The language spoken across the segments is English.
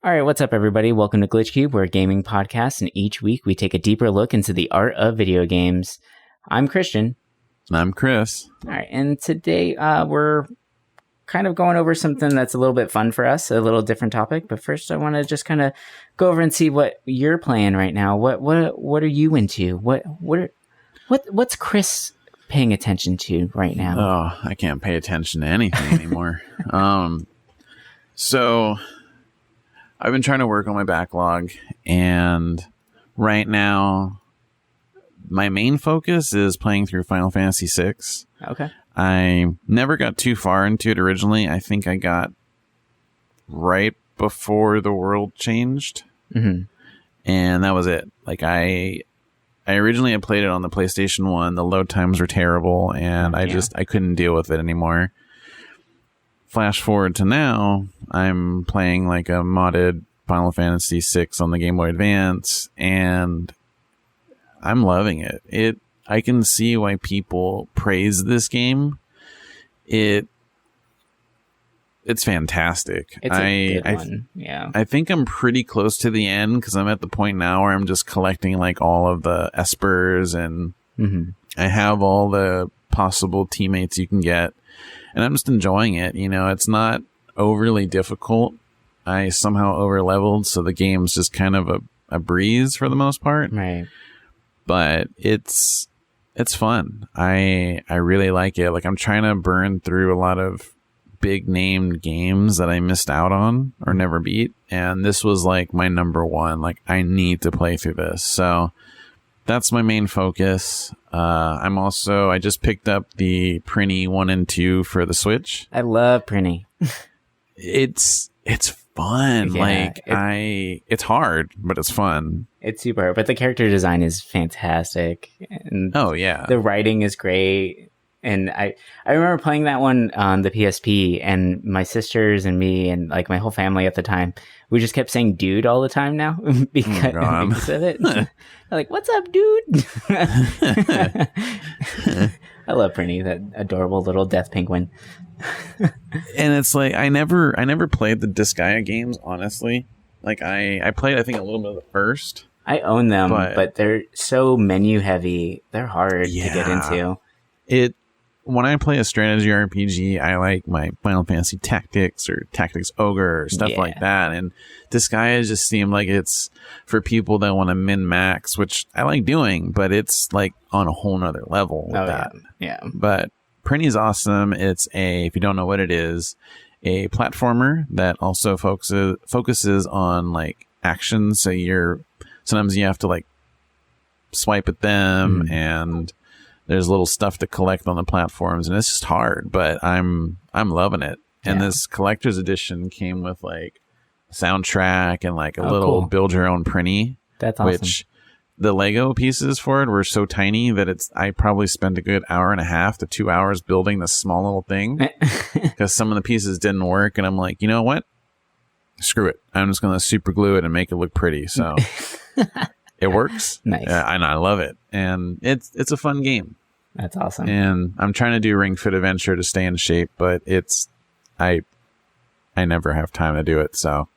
All right, what's up, everybody? Welcome to Glitch Cube. We're a gaming podcast, and each week we take a deeper look into the art of video games. I'm Christian. And I'm Chris. All right, and today we're kind of going over something that's a little bit fun for us, a little different topic. But first, I want to just kind of go over and see what you're playing right now. What are you into? What's Chris paying attention to right now? Oh, I can't pay attention to anything anymore. So I've been trying to work on my backlog, and right now my main focus is playing through Final Fantasy VI. Okay. I never got too far into it originally. I think I got right before the world changed. Mm-hmm. And that was it. Like I originally had played it on the PlayStation 1. The load times were terrible, and I couldn't deal with it anymore. Flash forward to now, I'm playing like a modded Final Fantasy VI on the Game Boy Advance, and I'm loving it. I can see why people praise this game. It's fantastic. It's a good one. Yeah. I think I'm pretty close to the end because I'm at the point now where I'm just collecting like all of the espers, and I have all the possible teammates you can get, and I'm just enjoying it. You know, it's not overly difficult. I somehow over leveled, so the game's just kind of a breeze for the most part. Right. But it's fun. I really like it. Like, I'm trying to burn through a lot of big named games that I missed out on or never beat, and this was like my number one. Like, I need to play through this, so that's my main focus. I just picked up the Prinny 1 and 2 for the Switch. I love Prinny. It's fun. Yeah, it's hard, but it's fun. It's super hard, but the character design is fantastic. And oh yeah, the writing is great. And I remember playing that one on the PSP, and my sisters and me and like my whole family at the time, we just kept saying "dude" all the time now because of it. They're like, "What's up, dude?" I love Prinny, that adorable little death penguin. And it's like I never played the Disgaea games, honestly. Like I played, I think, a little bit of the first. I own them, but they're so menu heavy. They're hard to get into. When I play a strategy RPG, I like my Final Fantasy Tactics or Tactics Ogre or stuff like that. And Disgaea just seemed like it's for people that want to min-max, which I like doing, but it's like on a whole nother level with that. Yeah. But Prinny's awesome. It's if you don't know what it is, a platformer that also focuses on like actions. So sometimes you have to like swipe at them, and there's little stuff to collect on the platforms, and it's just hard, but I'm loving it. And this collector's edition came with like a soundtrack and like a little build your own Prinny. That's awesome. Which the Lego pieces for it were so tiny that I probably spent a good hour and a half to 2 hours building this small little thing because some of the pieces didn't work, and I'm like, you know what? Screw it. I'm just going to super glue it and make it look pretty. So it works. Nice. And I love it. And it's a fun game. That's awesome. And I'm trying to do Ring Fit Adventure to stay in shape, but I never have time to do it. So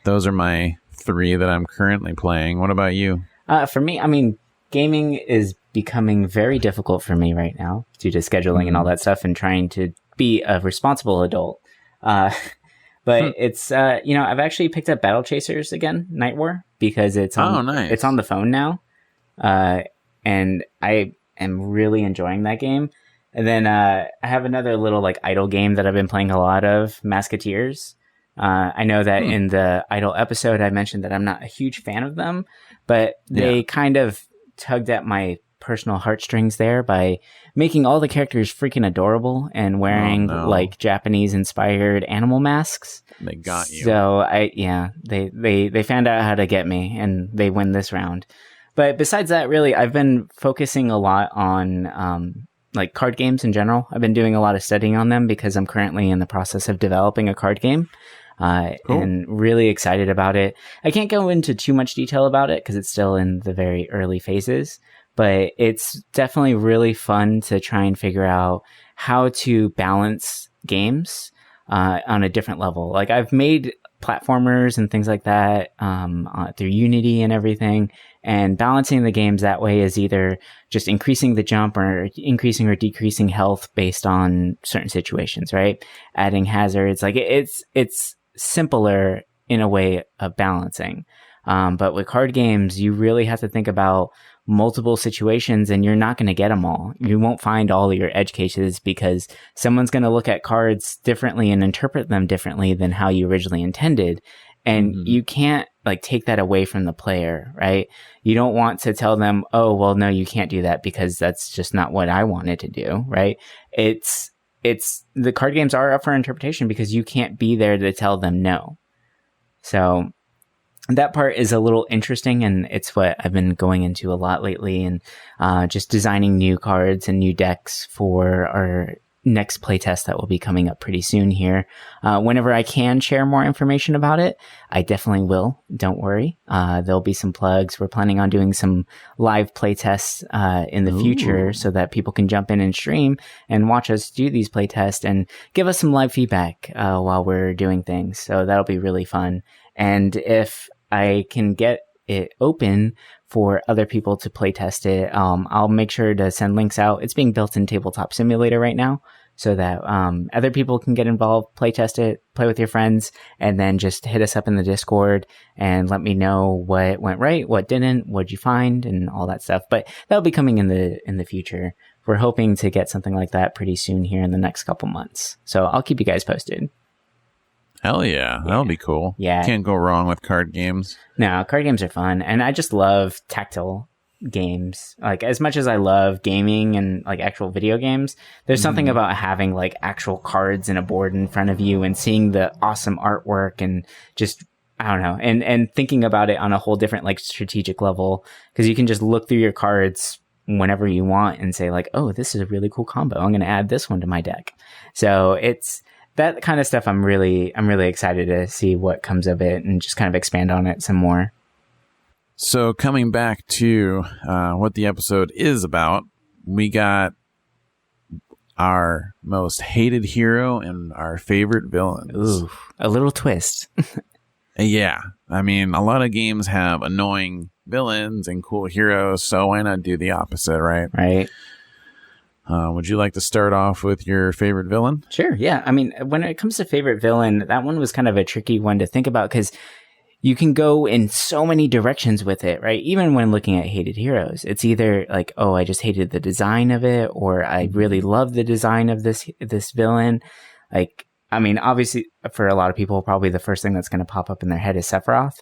those are my 3 that I'm currently playing. What about you? For me, I mean, gaming is becoming very difficult for me right now due to scheduling and all that stuff and trying to be a responsible adult. But it's, I've actually picked up Battle Chasers again, Night War, because it's on the phone now. And I am really enjoying that game. And then I have another little like idle game that I've been playing a lot of, Masketeers. I know that in the Idle episode, I mentioned that I'm not a huge fan of them, but they kind of tugged at my personal heartstrings there by making all the characters freaking adorable and wearing like Japanese inspired animal masks. They got you. So they found out how to get me, and they win this round. But besides that, really, I've been focusing a lot on like card games in general. I've been doing a lot of studying on them because I'm currently in the process of developing a card game. And really excited about it. I can't go into too much detail about it because it's still in the very early phases, but it's definitely really fun to try and figure out how to balance games on a different level. Like, I've made platformers and things like that, through Unity and everything. And balancing the games that way is either just increasing the jump or increasing or decreasing health based on certain situations, right? Adding hazards. Like it's simpler in a way of balancing. But with card games, you really have to think about multiple situations, and you're not going to get them all. You won't find all of your edge cases because someone's going to look at cards differently and interpret them differently than how you originally intended. And you can't like take that away from the player, right? You don't want to tell them, oh, well, no, you can't do that because that's just not what I wanted to do, right? It's the card games are up for interpretation because you can't be there to tell them no. So that part is a little interesting, and it's what I've been going into a lot lately, and just designing new cards and new decks for our next playtest that will be coming up pretty soon here. Whenever I can share more information about it, I definitely will. Don't worry. There'll be some plugs. We're planning on doing some live playtests in the future so that people can jump in and stream and watch us do these playtests and give us some live feedback while we're doing things. So that'll be really fun. And if I can get it open for other people to play test it, I'll make sure to send links out. It's being built in Tabletop Simulator right now so that other people can get involved, play test it, play with your friends, and then just hit us up in the Discord and let me know what went right, what didn't, what'd you find, and all that stuff. But that'll be coming in the future. We're hoping to get something like that pretty soon here in the next couple months. So I'll keep you guys posted. Hell yeah. That'll be cool. Yeah. Can't go wrong with card games. No, card games are fun. And I just love tactile games. Like, as much as I love gaming and like actual video games, there's something about having like actual cards and a board in front of you and seeing the awesome artwork and just, I don't know, and thinking about it on a whole different like strategic level, because you can just look through your cards whenever you want and say like, oh, this is a really cool combo. I'm going to add this one to my deck. So it's that kind of stuff. I'm really excited to see what comes of it and just kind of expand on it some more. So coming back to what the episode is about, we got our most hated hero and our favorite villains. Ooh, a little twist. Yeah. I mean, a lot of games have annoying villains and cool heroes, so why not do the opposite, right? Right. Would you like to start off with your favorite villain? Sure, yeah. I mean, when it comes to favorite villain, that one was kind of a tricky one to think about because you can go in so many directions with it, right? Even when looking at hated heroes, it's either like, oh, I just hated the design of it, or I really love the design of this villain. Like, I mean, obviously, for a lot of people, probably the first thing that's going to pop up in their head is Sephiroth,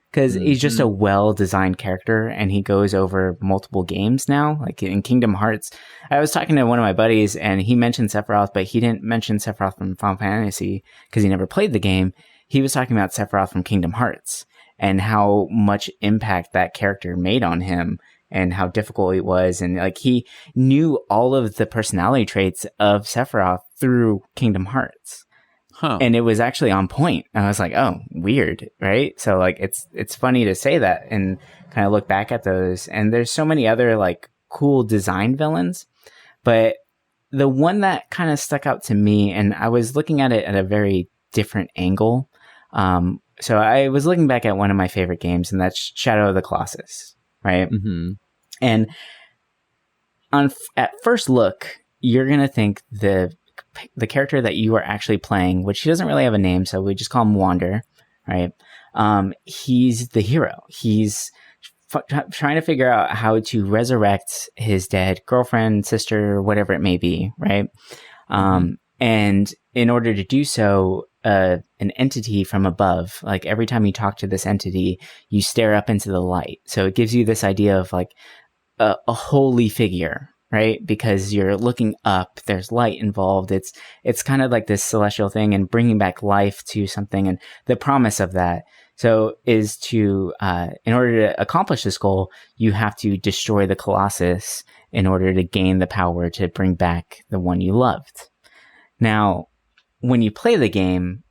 because he's just a well-designed character, and he goes over multiple games now. Like in Kingdom Hearts, I was talking to one of my buddies, and he mentioned Sephiroth, but he didn't mention Sephiroth from Final Fantasy because he never played the game. He was talking about Sephiroth from Kingdom Hearts and how much impact that character made on him and how difficult it was. And like he knew all of the personality traits of Sephiroth through Kingdom Hearts. Huh. And it was actually on point. I was like, oh, weird, right? So like it's funny to say that and kind of look back at those. And there's so many other like cool design villains, but the one that kind of stuck out to me, and I was looking at it at a very different angle. So I was looking back at one of my favorite games, and that's Shadow of the Colossus, right? Mm-hmm. And at first look, you're gonna think the character that you are actually playing, which he doesn't really have a name, so we just call him Wander, right? He's the hero. He's trying to figure out how to resurrect his dead girlfriend, sister, whatever it may be, right? And in order to do so, an entity from above, like every time you talk to this entity, you stare up into the light. So it gives you this idea of like a holy figure, right? Because you're looking up, there's light involved. It's kind of like this celestial thing and bringing back life to something. And the promise of that, so is to, in order to accomplish this goal, you have to destroy the Colossus in order to gain the power to bring back the one you loved. Now, when you play the game,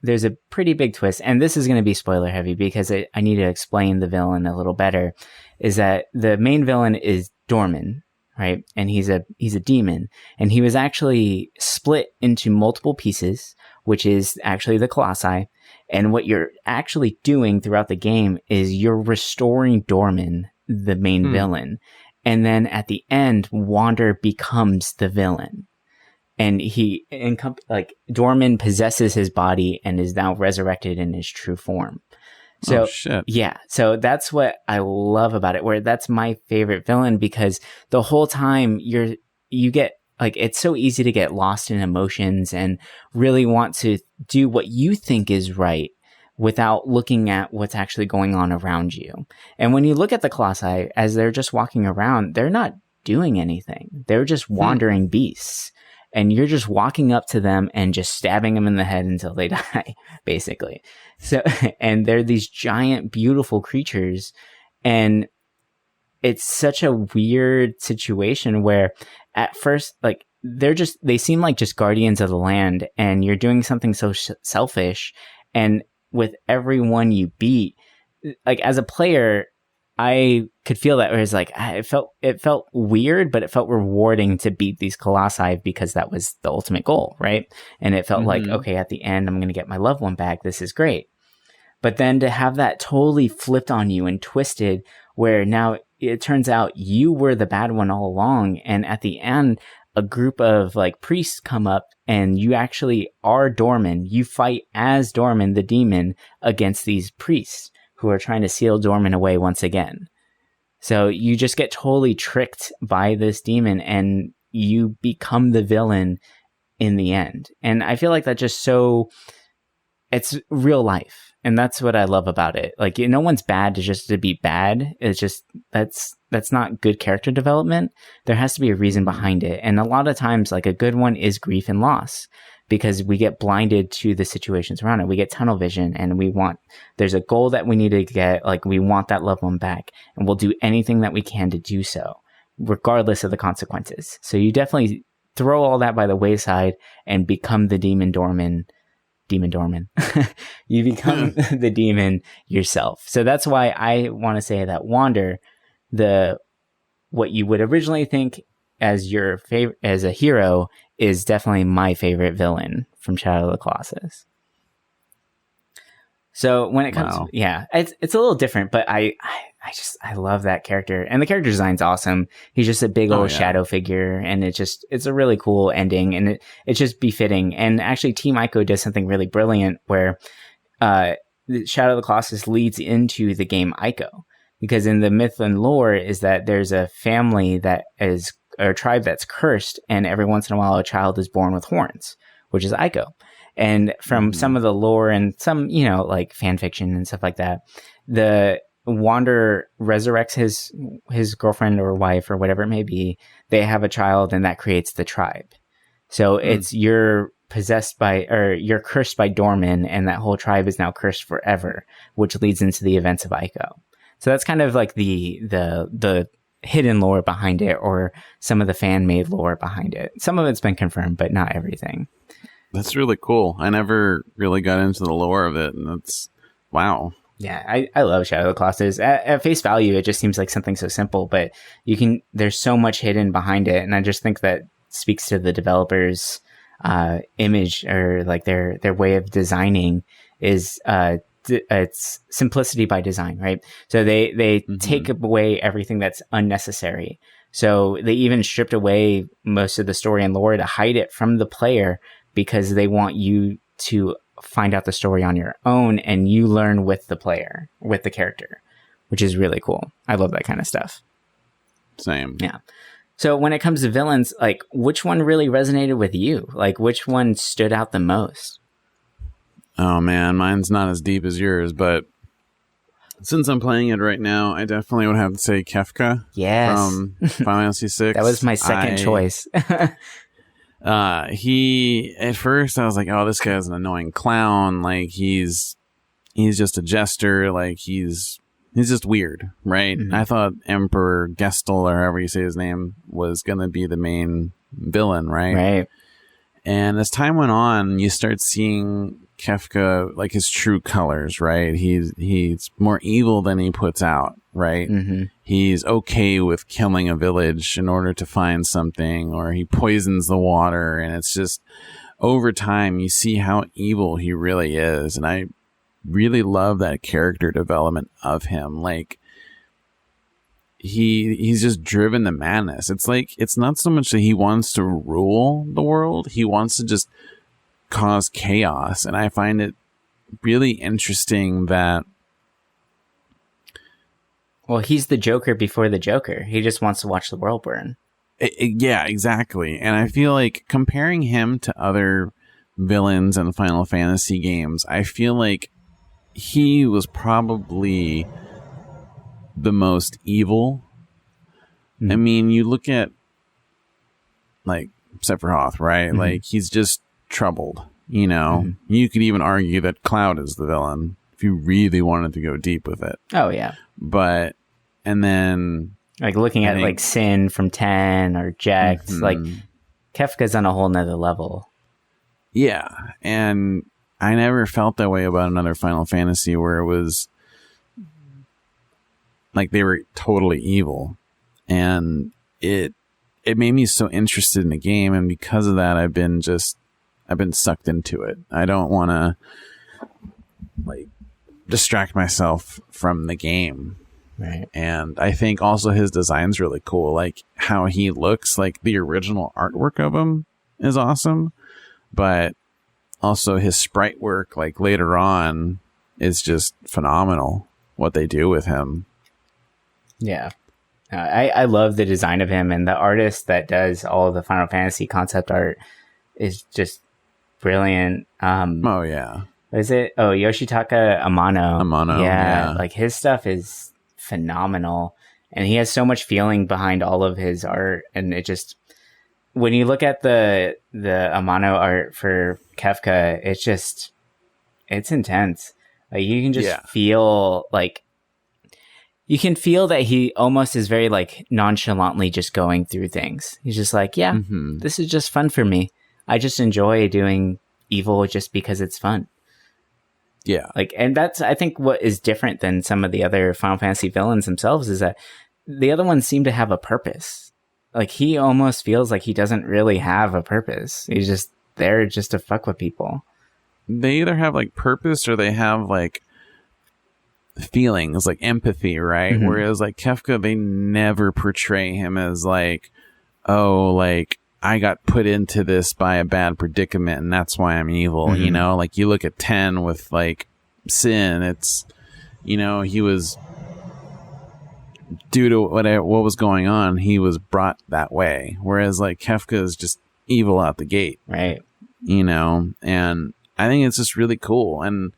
there's a pretty big twist, and this is going to be spoiler heavy because I need to explain the villain a little better, is that the main villain is Dorman, right? And he's a demon, and he was actually split into multiple pieces. which is actually the Colossi. And what you're actually doing throughout the game is you're restoring Dorman, the main villain. And then at the end, Wander becomes the villain. And Dorman possesses his body and is now resurrected in his true form. So, yeah, so that's what I love about it, where that's my favorite villain, because the whole time you get, like, it's so easy to get lost in emotions and really want to do what you think is right without looking at what's actually going on around you. And when you look at the Colossi, as they're just walking around, they're not doing anything. They're just wandering beasts. And you're just walking up to them and just stabbing them in the head until they die, basically. So, and they're these giant, beautiful creatures. And it's such a weird situation where at first, like, they seem like just guardians of the land, and you're doing something so selfish. And with everyone you beat, like, as a player, I could feel that, where it's like, it felt weird, but it felt rewarding to beat these Colossi, because that was the ultimate goal, right? And it felt like, okay, at the end, I'm going to get my loved one back. This is great. But then to have that totally flipped on you and twisted, where now it turns out you were the bad one all along. And at the end, a group of, like, priests come up, and you actually are Dorman. You fight as Dorman, the demon, against these priests who are trying to seal Dorman away once again. So you just get totally tricked by this demon, and you become the villain in the end. And I feel like it's real life. And that's what I love about it. Like, no one's bad to be bad. It's just, that's not good character development. There has to be a reason behind it. And a lot of times, like, a good one is grief and loss, because we get blinded to the situations around it. We get tunnel vision, and there's a goal that we need to get, like, we want that loved one back, and we'll do anything that we can to do so, regardless of the consequences. So you definitely throw all that by the wayside and become the demon Dorman. You become the demon yourself. So that's why I want to say that Wander, what you would originally think as your favorite, as a hero, is definitely my favorite villain from Shadow of the Colossus. So when it comes, it's a little different, but I love that character, and the character design's awesome. He's just a big old shadow figure, and it's a really cool ending, and it's just befitting. And actually, Team Ico does something really brilliant, where Shadow of the Colossus leads into the game Ico, because in the myth and lore is that there's a family or a tribe that's cursed, and every once in a while a child is born with horns, which is Ico. And from some of the lore and some, like, fan fiction and stuff like that, the Wander resurrects his girlfriend or wife or whatever it may be. They have a child, and that creates the tribe. So it's you're cursed by Dorman, and that whole tribe is now cursed forever, which leads into the events of Ico. So that's kind of like the hidden lore behind it, or some of the fan-made lore behind it. Some of it's been confirmed, but not everything. That's really cool. I never really got into the lore of it, and that's wow. Yeah, I love Shadow of the Colossus. At face value, it just seems like something so simple, but there's so much hidden behind it, and I just think that speaks to the developers' image, or like their way of designing is it's simplicity by design, right? So they take away everything that's unnecessary. So they even stripped away most of the story and lore to hide it from the player, because they want you to find out the story on your own, and you learn with the player, with the character, which is really cool. I love that kind of stuff. Same. Yeah. So when it comes to villains, like, which one really resonated with you? Like, which one stood out the most? Oh man, mine's not as deep as yours, but since I'm playing it right now, I definitely would have to say Kefka. Yes. From Final Fantasy VI. That was my second choice. He, at first I was like, oh, this guy's an annoying clown. Like, he's just a jester. Like, he's just weird, right? Mm-hmm. I thought Emperor Gestel, or however you say his name, was going to be the main villain, right? Right. And as time went on, you start seeing Kefka, like, his true colors, right? He's more evil than he puts out, right? Mm-hmm. He's okay with killing a village in order to find something, or he poisons the water, and it's just over time you see how evil he really is, and I really love that character development of him. Like he's just driven to madness. It's like, it's not so much that he wants to rule the world, he wants to just cause chaos. And I find it really interesting that, well, he's the Joker before the Joker. He just wants to watch the world burn. Yeah, exactly. And I feel like comparing him to other villains in Final Fantasy games, I feel like he was probably the most evil. Mm-hmm. I mean, you look at like Sephiroth, right? Mm-hmm. Like he's just troubled, you know? Mm-hmm. You could even argue that Cloud is the villain if you really wanted to go deep with it. Oh, yeah. But, and then... like looking at like Sin from 10 or Jax, mm-hmm. like Kefka's on a whole nother level. Yeah. And I never felt that way about another Final Fantasy where it was like they were totally evil. And it made me so interested in the game. And because of that, I've been sucked into it. I don't want to like distract myself from the game. Right. And I think also his design's really cool. Like how he looks, like the original artwork of him is awesome, but also his sprite work, like later on, is just phenomenal. What they do with him. Yeah. I love the design of him, and the artist that does all of the Final Fantasy concept art is just brilliant. Oh yeah. What is it? Oh, Yoshitaka Amano. Amano. Yeah. Like his stuff is phenomenal, and he has so much feeling behind all of his art, and it just, when you look at the Amano art for Kefka, it's intense. Like you can just feel like, you can feel that he almost is very like nonchalantly just going through things. He's just like, yeah, mm-hmm. This is just fun for me. I just enjoy doing evil just because it's fun. Yeah. Like, and that's, I think, what is different than some of the other Final Fantasy villains themselves is that the other ones seem to have a purpose. Like, he almost feels like he doesn't really have a purpose. He's just there just to fuck with people. They either have, like, purpose or they have, like, feelings, like empathy, right? Mm-hmm. Whereas, like, Kefka, they never portray him as, like, oh, like, I got put into this by a bad predicament and that's why I'm evil, mm-hmm. you know? Like, you look at 10 with, like, Sin, it's, you know, he was, due to what was going on, he was brought that way. Whereas, like, Kefka is just evil out the gate. Right. You know? And I think it's just really cool. And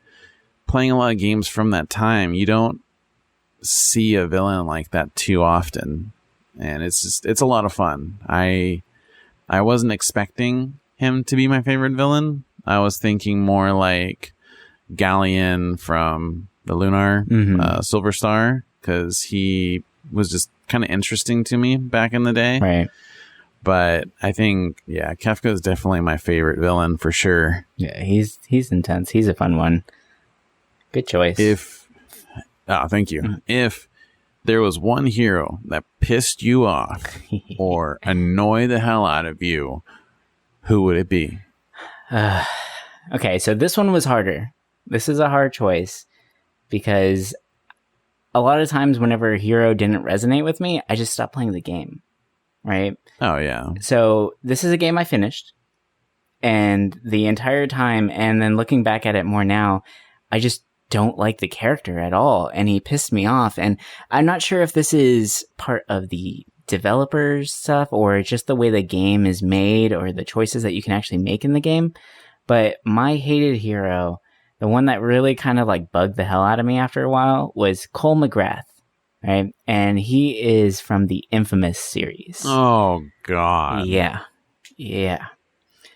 playing a lot of games from that time, you don't see a villain like that too often. And it's a lot of fun. I wasn't expecting him to be my favorite villain. I was thinking more like Galleon from the Lunar mm-hmm. Silver Star, because he was just kind of interesting to me back in the day. Right. But I think, yeah, Kefka is definitely my favorite villain for sure. Yeah, he's intense. He's a fun one. Good choice. Thank you. If there was one hero that pissed you off or annoyed the hell out of you, who would it be? Okay, so this one was harder. This is a hard choice because a lot of times whenever a hero didn't resonate with me, I just stopped playing the game, right? Oh, yeah. So this is a game I finished, and the entire time, and then looking back at it more now, I just don't like the character at all, and he pissed me off. And I'm not sure if this is part of the developers stuff or just the way the game is made or the choices that you can actually make in the game, but my hated hero, the one that really kind of like bugged the hell out of me after a while, was Cole McGrath, right? And he is from the Infamous series. Oh God. Yeah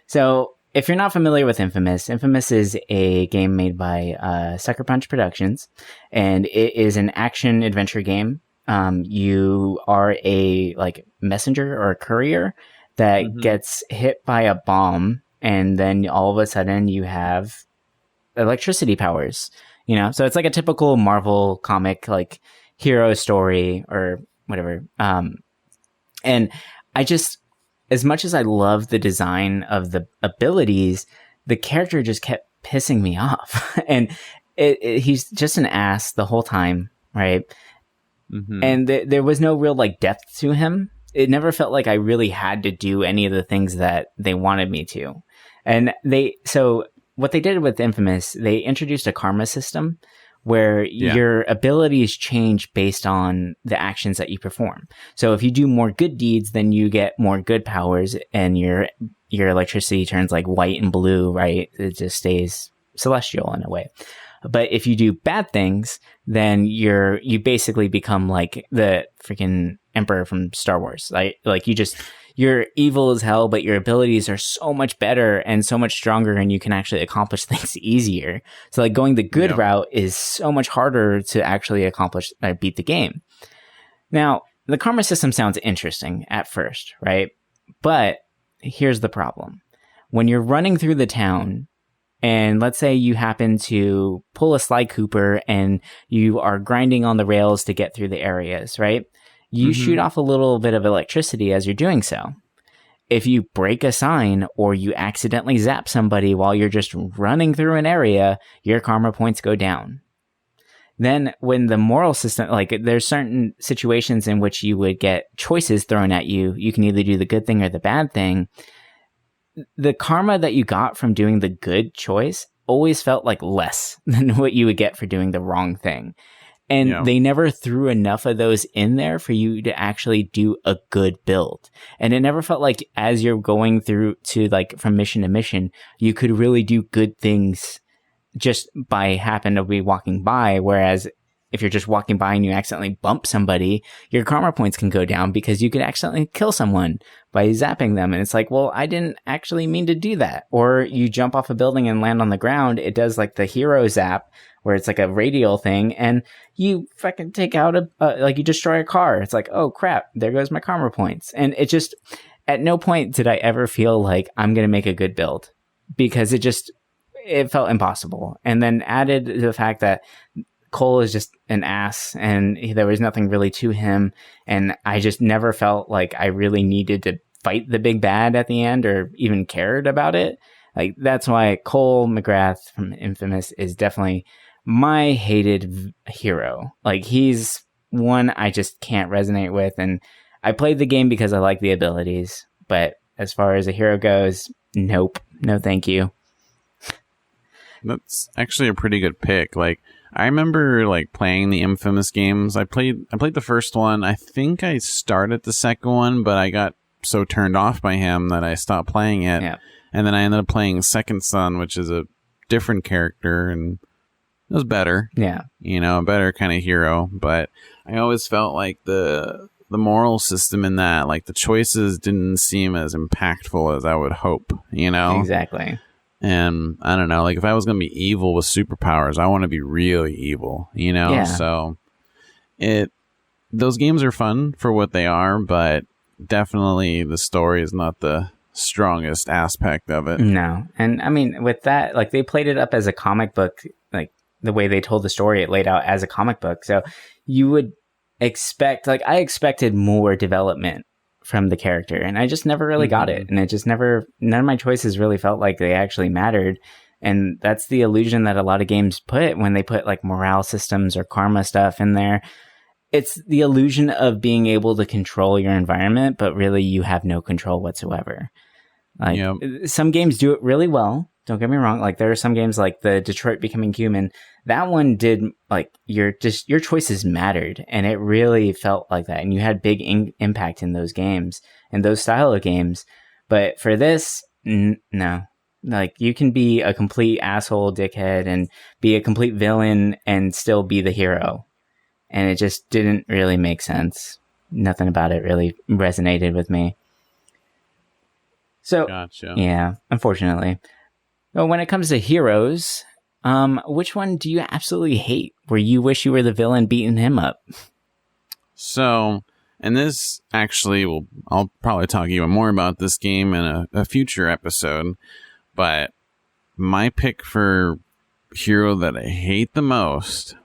So if you're not familiar with Infamous, Infamous is a game made by Sucker Punch Productions, and it is an action adventure game. You are a like messenger or a courier that mm-hmm. gets hit by a bomb, and then all of a sudden you have electricity powers. You know, so it's like a typical Marvel comic, like hero story or whatever. And as much as I love the design of the abilities, the character just kept pissing me off. And he's just an ass the whole time, right? Mm-hmm. And there was no real like depth to him. It never felt like I really had to do any of the things that they wanted me to. And so what they did with Infamous, they introduced a karma system where your abilities change based on the actions that you perform. So if you do more good deeds, then you get more good powers, and your electricity turns like white and blue, right? It just stays celestial in a way. But if you do bad things, then you basically become like the freaking Emperor from Star Wars, right? Like you're evil as hell, but your abilities are so much better and so much stronger, and you can actually accomplish things easier. So like going the good route is so much harder to actually accomplish, beat the game. Now, the karma system sounds interesting at first, right? But here's the problem. When you're running through the town, and let's say you happen to pull a Sly Cooper and you are grinding on the rails to get through the areas, right? You shoot off a little bit of electricity as you're doing so. If you break a sign or you accidentally zap somebody while you're just running through an area, your karma points go down. Then when the moral system, like there's certain situations in which you would get choices thrown at you. You can either do the good thing or the bad thing. The karma that you got from doing the good choice always felt like less than what you would get for doing the wrong thing. And they never threw enough of those in there for you to actually do a good build. And it never felt like as you're going through to like from mission to mission, you could really do good things just by happen to be walking by. Whereas if you're just walking by and you accidentally bump somebody, your karma points can go down because you could accidentally kill someone by zapping them. And it's like, well, I didn't actually mean to do that. Or you jump off a building and land on the ground. It does like the hero zap where it's like a radial thing, and you fucking take out like you destroy a car. It's like, oh crap, there goes my karma points. And it just, at no point did I ever feel like I'm going to make a good build, because it felt impossible. And then added the fact that Cole is just an ass and there was nothing really to him. And I just never felt like I really needed to fight the big bad at the end or even cared about it. Like, that's why Cole McGrath from Infamous is definitely my hated hero. Like, he's one I just can't resonate with. And I played the game because I like the abilities. But as far as a hero goes, nope. No, thank you. That's actually a pretty good pick. Like, I remember like playing the Infamous games. I played the first one. I think I started the second one, but I got so turned off by him that I stopped playing it. Yeah. And then I ended up playing Second Son, which is a different character, and it was better. Yeah. A better kind of hero. But I always felt like the moral system in that, like the choices didn't seem as impactful as I would hope, Exactly. And I don't know, like if I was going to be evil with superpowers, I want to be really evil, Yeah. So those games are fun for what they are, but definitely the story is not the strongest aspect of it. No. And I mean, with that, like they played it up as a comic book, like the way they told the story, it laid out as a comic book. So you would expect, like I expected more development from the character, and I just never really got it. And it just none of my choices really felt like they actually mattered. And that's the illusion that a lot of games put when they put like morale systems or karma stuff in there. It's the illusion of being able to control your environment, but really you have no control whatsoever. Like some games do it really well. Don't get me wrong. Like there are some games like the Detroit Becoming Human. That one did like your choices mattered, and it really felt like that. And you had big impact in those games and those style of games. But for this, no. Like you can be a complete asshole, dickhead, and be a complete villain and still be the hero. And it just didn't really make sense. Nothing about it really resonated with me. So, gotcha. Yeah, unfortunately. Well, when it comes to heroes, which one do you absolutely hate where you wish you were the villain beating him up? So, and this actually I'll probably talk even more about this game in a future episode, but my pick for hero that I hate the most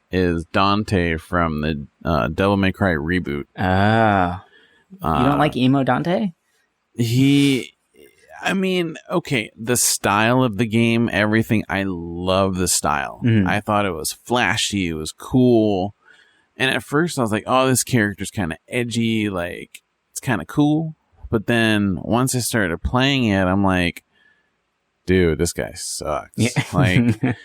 is Dante from the Devil May Cry reboot. You don't like emo Dante? I mean, okay, the style of the game, everything, I love the style. I thought it was flashy, it was cool. And at first I was like, oh, this character's kind of edgy, like, it's kind of cool. But then once I started playing it, I'm like, dude, this guy sucks. Yeah. Like,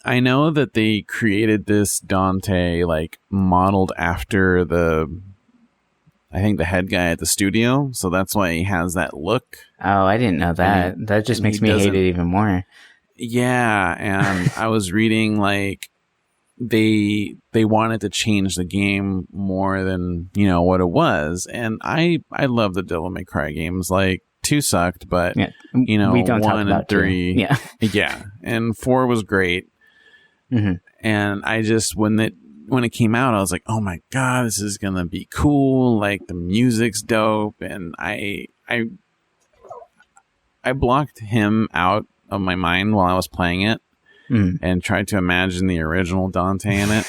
I know that they created this Dante, like, modeled after I think the head guy at the studio. So that's why he has that look. Oh, I didn't know that. That just makes me hate it even more. Yeah. And I was reading, like, they wanted to change the game more than, you know, what it was. And I love the Devil May Cry games. Like, 2 sucked, but, you know, we don't 1 and 3. 2. Yeah. Yeah. And 4 was great. And I just, when it came out, I was like, oh my God, this is going to be cool. Like, the music's dope. And I blocked him out of my mind while I was playing it. And tried to imagine the original Dante in it.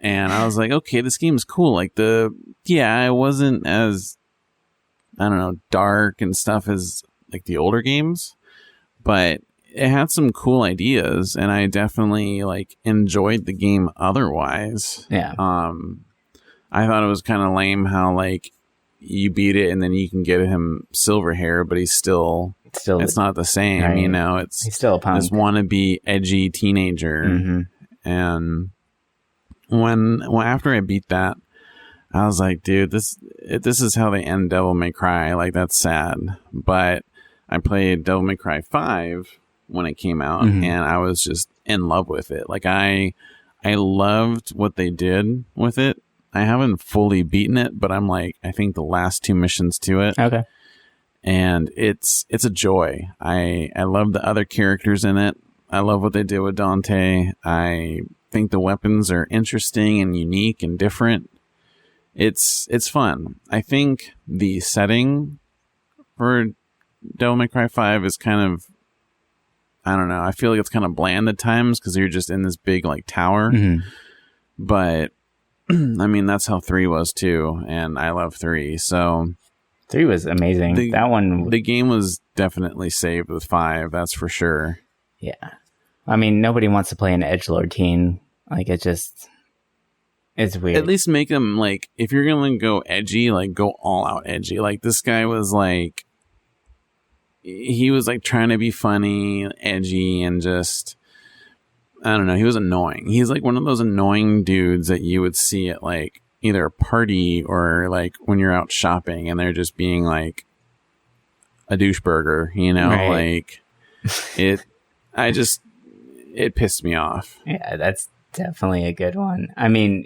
And I was like, okay, this game's cool. Like, it wasn't as, I don't know, dark and stuff as like the older games, but it had some cool ideas, and I definitely like enjoyed the game otherwise. Yeah. I thought it was kind of lame how like you beat it and then you can get him silver hair, but he's still it's not the same, right. You know, he's still a punk. This wannabe edgy teenager. And when after I beat that, I was like, dude, this is how they end Devil May Cry. Like, that's sad. But I played Devil May Cry 5 when it came out, and I was just in love with it. Like, I loved what they did with it. I haven't fully beaten it, but I'm like, I think the last 2 missions to it. Okay. And it's a joy. I love the other characters in it. I love what they did with Dante. I think the weapons are interesting and unique and different. It's fun. I think the setting for Devil May Cry 5 is kind of, I don't know, I feel like it's kind of bland at times because you're just in this big like tower. But I mean, that's how 3 was too, and I love 3. So 3 was amazing. The game was definitely saved with 5, that's for sure. Yeah. I mean, nobody wants to play an edgelord teen. Like, it's weird. At least make them, like, if you're going to go edgy, like, go all out edgy. Like, this guy was, like, he was, like, trying to be funny, edgy, and just, I don't know, he was annoying. He's, like, one of those annoying dudes that you would see at, like, either a party or, like, when you're out shopping and they're just being, like, a doucheburger, you know? Right. Like, it pissed me off. Yeah, that's definitely a good one. I mean,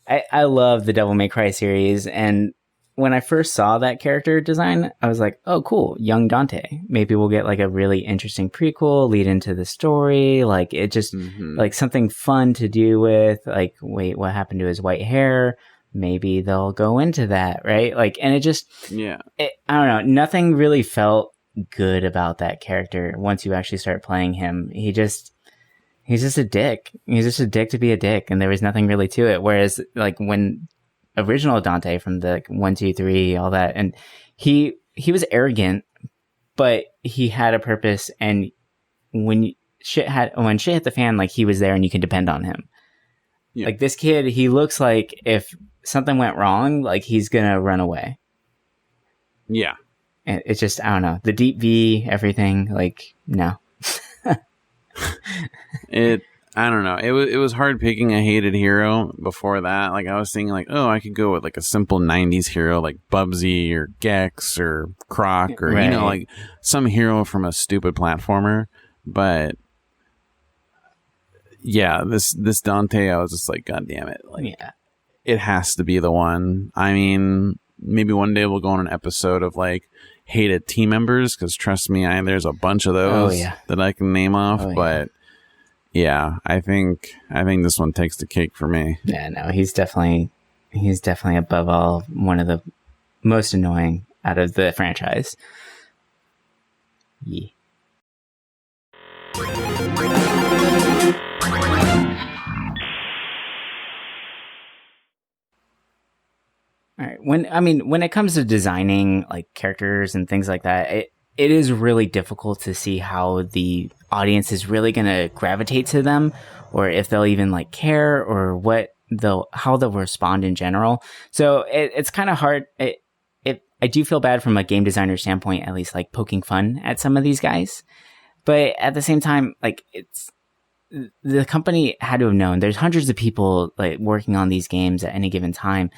I love the Devil May Cry series, and when I first saw that character design, I was like, oh, cool, young Dante. Maybe we'll get like a really interesting prequel, lead into the story, like it just like something fun to do with, like, wait, what happened to his white hair? Maybe they'll go into that, right? Like, and it just, I don't know, nothing really felt good about that character once you actually start playing him. He's just a dick. He's just a dick to be a dick, and there was nothing really to it. Whereas, like, when original Dante from the 1, 2, 3, all that, and he was arrogant, but he had a purpose, and when shit hit the fan, like, he was there and you can depend on him. Yeah. Like, this kid, he looks like if something went wrong, like, he's gonna run away. Yeah. And it's just, I don't know, the deep V, everything, like, no. I don't know. It was hard picking a hated hero before that. Like, I was thinking, like, oh, I could go with like a simple 90s hero like Bubsy or Gex or Croc or, you know, like some hero from a stupid platformer. But yeah, this Dante, I was just like, God damn it. Like, it has to be the one. I mean, maybe one day we'll go on an episode of like hated team members, because trust me, there's a bunch of those that I can name off. But yeah, I think this one takes the cake for me. Yeah, no, he's definitely above all one of the most annoying out of the franchise. Yeah. All right. When it comes to designing like characters and things like that, it is really difficult to see how the audience is really going to gravitate to them, or if they'll even like care, or how they'll respond in general. So it's kind of hard. I do feel bad from a game designer standpoint, at least, like poking fun at some of these guys. But at the same time, like the company had to have known there's hundreds of people like working on these games at any given time.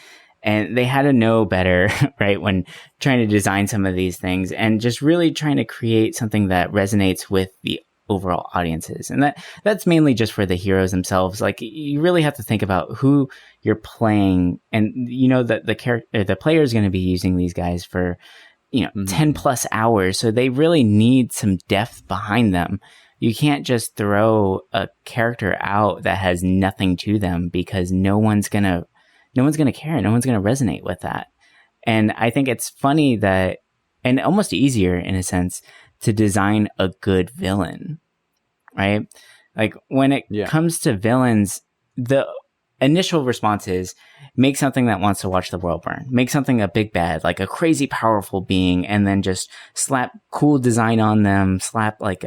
And they had to know better, right, when trying to design some of these things, and just really trying to create something that resonates with the overall audiences. And that's mainly just for the heroes themselves. Like, you really have to think about who you're playing, and you know that the player is going to be using these guys for 10 plus hours, so they really need some depth behind them. You can't just throw a character out that has nothing to them, because no one's going to care. No one's going to resonate with that. And I think it's funny that, and almost easier in a sense, to design a good villain, right? Like, when it comes to villains, the initial response is make something that wants to watch the world burn. Make something a big bad, like a crazy powerful being, and then just slap cool design on them. Slap like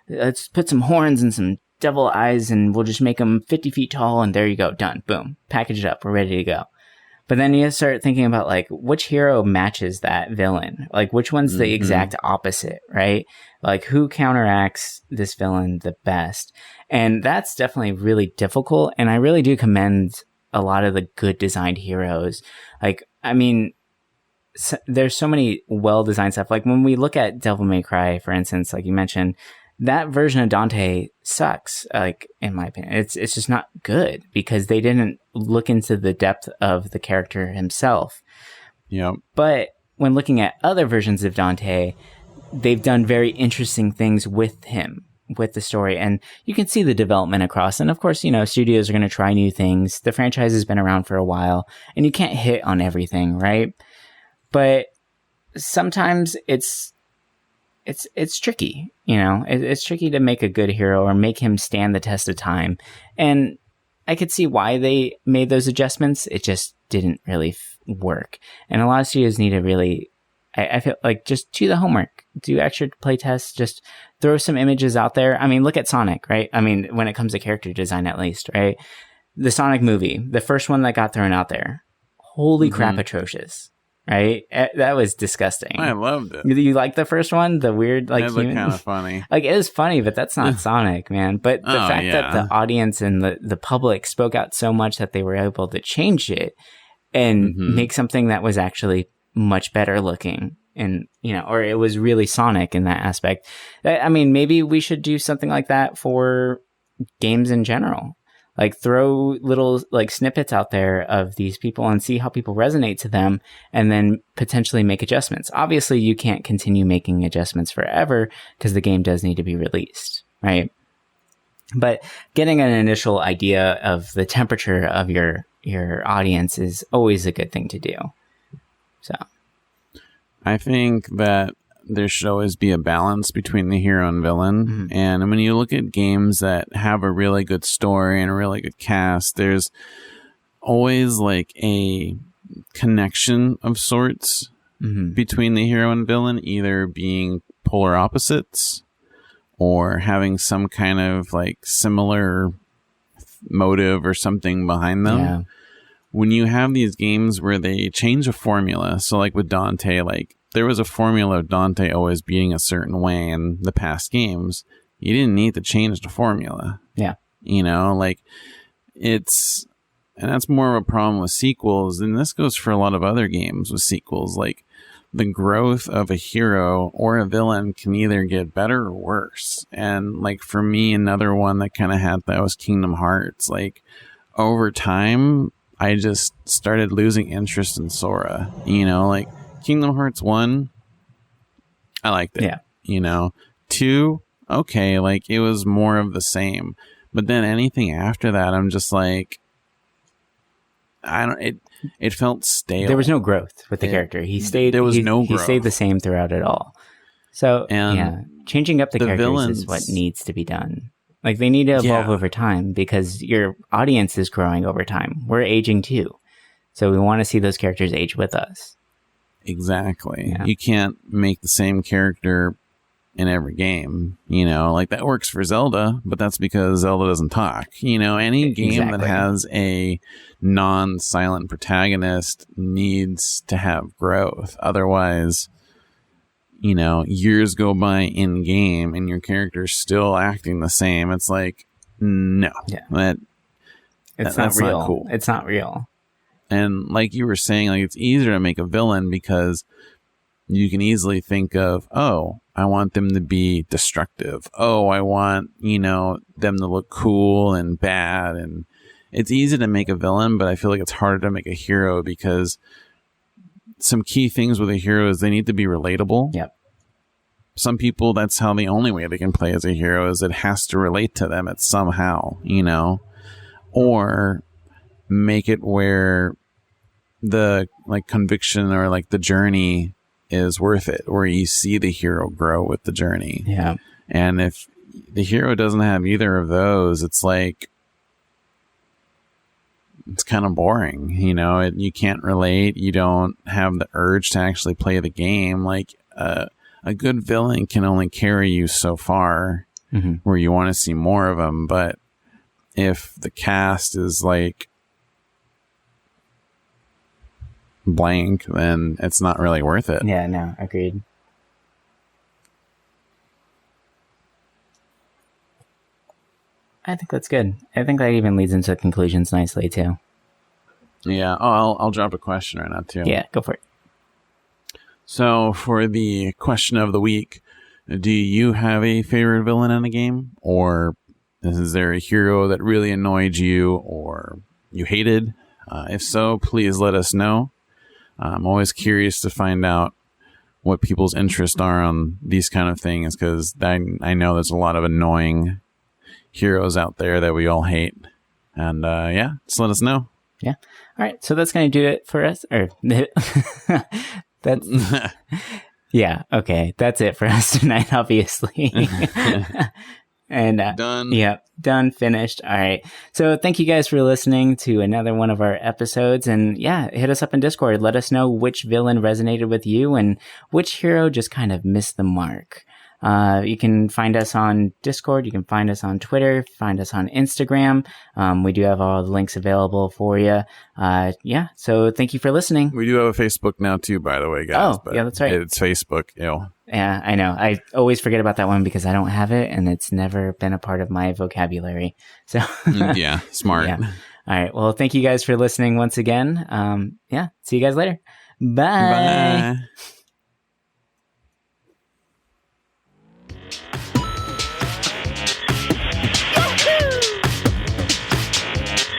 let's put some horns and some devil eyes, and we'll just make them 50 feet tall, and there you go, done, boom, package it up, we're ready to go. But then you start thinking about like which hero matches that villain, like which one's the exact opposite, right? Like, who counteracts this villain the best? And that's definitely really difficult, and I really do commend a lot of the good designed heroes. Like, there's so many well designed stuff. Like, when we look at Devil May Cry, for instance, like you mentioned, that version of Dante sucks, like, in my opinion. It's just not good, because they didn't look into the depth of the character himself. Yeah. But when looking at other versions of Dante, they've done very interesting things with him, with the story. And you can see the development across. And of course, studios are going to try new things. The franchise has been around for a while, and you can't hit on everything, right? But sometimes it's tricky, it's tricky to make a good hero or make him stand the test of time. And I could see why they made those adjustments. It just didn't really work. And a lot of studios need to really, I feel like, just do the homework, do extra play tests, just throw some images out there. Look at Sonic, right? When it comes to character design, at least, right? The Sonic movie, the first one that got thrown out there, holy crap, atrocious. Right? That was disgusting. I loved it. You like the first one? The weird, like, it looked kind of funny. Like, it was funny, but that's not Sonic, man. But the fact that the audience and the public spoke out so much that they were able to change it and make something that was actually much better looking, and, or it was really Sonic in that aspect. Maybe we should do something like that for games in general. Like, throw little like snippets out there of these people and see how people resonate to them, and then potentially make adjustments. Obviously, you can't continue making adjustments forever, because the game does need to be released, right? But getting an initial idea of the temperature of your audience is always a good thing to do. So, I think that there should always be a balance between the hero and villain. And when you look at games that have a really good story and a really good cast, there's always like a connection of sorts between the hero and villain, either being polar opposites or having some kind of like similar motive or something behind them. Yeah. When you have these games where they change a formula, so like with Dante, like, there was a formula of Dante always being a certain way in the past games. You didn't need to change the formula. Yeah. And that's more of a problem with sequels. And this goes for a lot of other games with sequels. Like, the growth of a hero or a villain can either get better or worse. And like, for me, another one that kind of had that was Kingdom Hearts. Like, over time, I just started losing interest in Sora. Like, Kingdom Hearts 1, I liked it. Yeah. 2, okay, like, it was more of the same. But then anything after that, I'm just like, it felt stale. There was no growth with the character. He stayed the same throughout it all. So, changing up the characters villains, is what needs to be done. Like, they need to evolve over time, because your audience is growing over time. We're aging too. So we want to see those characters age with us. Exactly. Yeah. You can't make the same character in every game, you know, like that works for Zelda, but that's because Zelda doesn't talk. You know, any game that has a non-silent protagonist needs to have growth. Otherwise, you know, years go by in game and your character's still acting the same. It's like, no, that's not real. Not cool. It's not real. And like you were saying, like it's easier to make a villain because you can easily think of, oh, I want them to be destructive. Oh, I want, you know, them to look cool and bad. And it's easy to make a villain, but I feel like it's harder to make a hero because some key things with a hero is they need to be relatable. Yep. Some people, that's how the only way they can play as a hero is it has to relate to them. It's somehow, you know, or make it where the like conviction or like the journey is worth it, where you see the hero grow with the journey. Yeah. And if the hero doesn't have either of those, it's like, it's kind of boring, you know, you can't relate. You don't have the urge to actually play the game. Like a good villain can only carry you so far where you want to see more of them. But if the cast is like blank, then it's not really worth it. Yeah, no, agreed. I think that's good. I think that even leads into conclusions nicely too. Yeah. Oh, I'll drop a question right now too. Yeah, go for it. So for the question of the week, do you have a favorite villain in a game, or is there a hero that really annoyed you or you hated? If so, please let us know. I'm always curious to find out what people's interests are on these kind of things, because I know there's a lot of annoying heroes out there that we all hate. And yeah, just let us know. Yeah. All right. So that's going to do it for us. Or that's yeah. Okay. That's it for us tonight, obviously. And done. Yeah, done, finished. All right. So thank you guys for listening to another one of our episodes. And yeah, hit us up in Discord. Let us know which villain resonated with you and which hero just kind of missed the mark. You can find us on Discord. You can find us on Twitter. Find us on Instagram. We do have all the links available for you. Yeah. So thank you for listening. We do have a Facebook now too, by the way, guys. Oh, yeah, that's right. It's Facebook. Yeah, I know. I always forget about that one because I don't have it and it's never been a part of my vocabulary. So yeah, smart. Yeah. All right. Well, thank you guys for listening once again. Yeah. See you guys later. Bye. Bye.